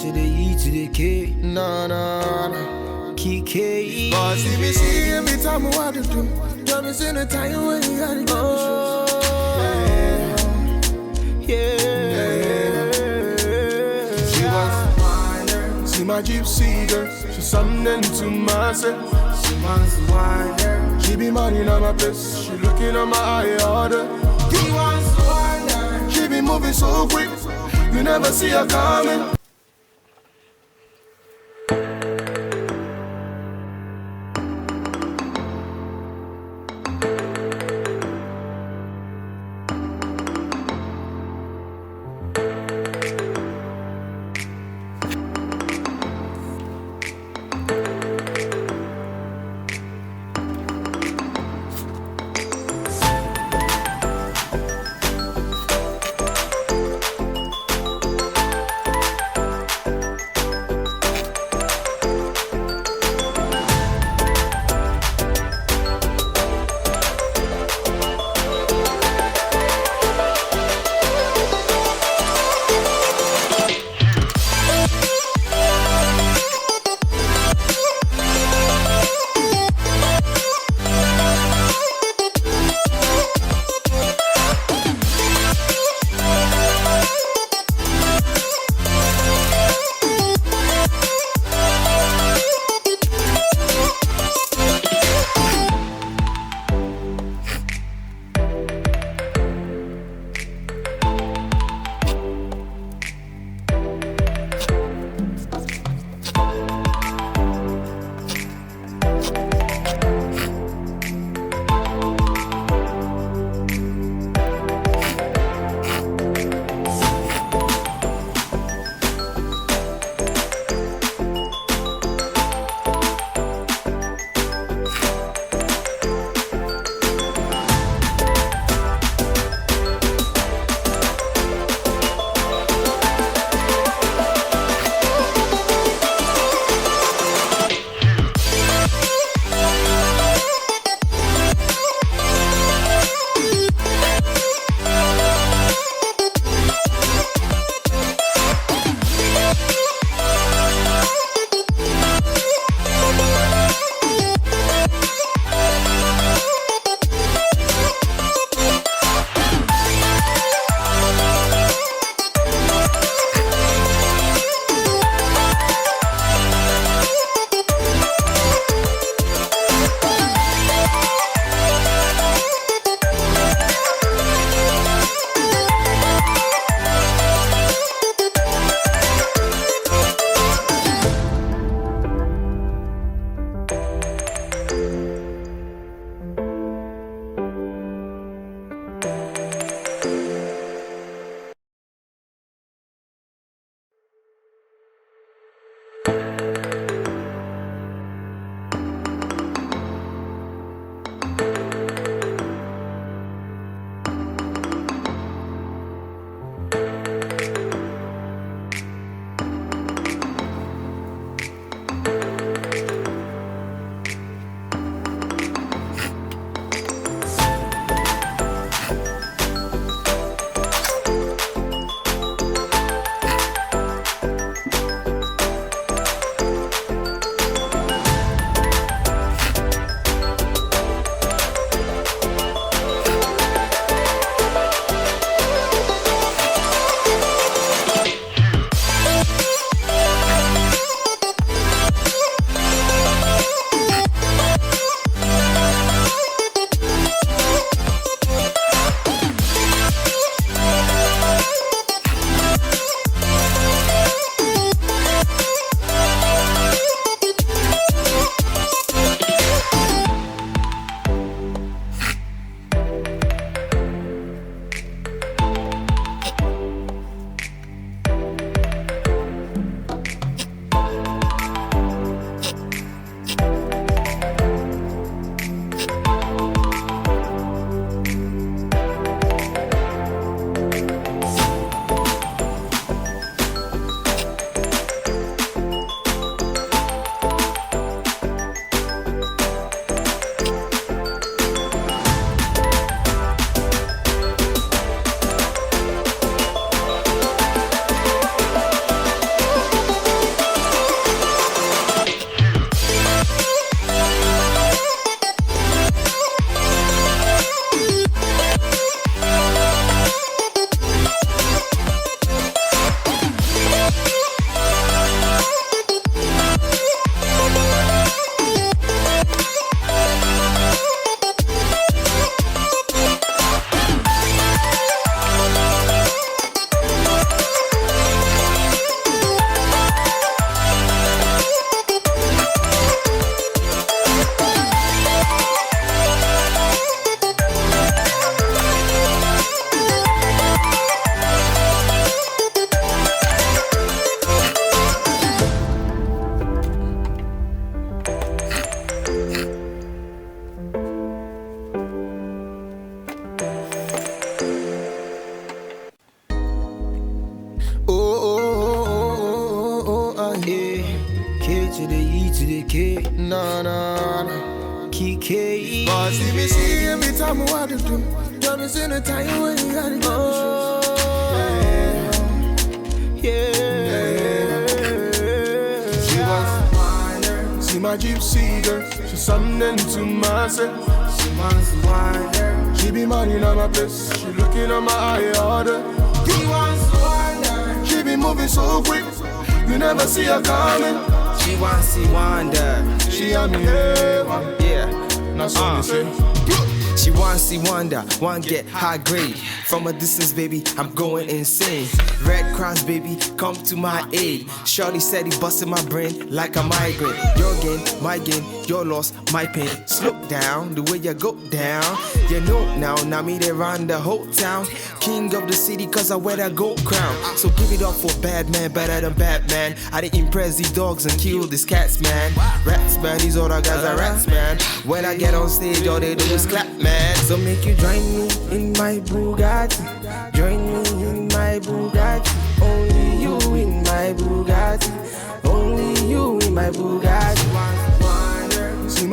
to the E to the K. Nah, nah, nah. Kike. But see me see every time I want to do. Don't miss in the time when you gotta go. She was wider. See my gypsy girl. She's something to myself. She wants wider. She be minding on my place. She looking on my eye order. She wants wider. She be moving so quick. You never see her coming. Kike. But see me see every time I want to do. Tell me in the time when you gotta go. Yeah. She wants wine. See my gypsy girl. She's something to myself. She wants wine. She be minding on my place. She looking on my eye order. She wants wine. She be moving so quick. You never see her coming. She wants to wander. She on me heaven. Yeah. That's what they say. She wants to wonder, want get high grade. From a distance, baby, I'm going insane. Red Cross, baby, come to my aid. Shorty said he busted my brain like a migraine. Your gain, my gain, your loss, my pain. Slow down, the way you go down. You know now me they run the whole town. King of the city, cause I wear that gold crown. So give it up for bad man, better than Batman. I didn't impress these dogs and kill these cats, man. Rats, man, these other guys are rats, man. When I get on stage, all they do is clap, man. So make you join me in my Bugatti. Join me in my Bugatti. Only you in my Bugatti. Only you in my Bugatti.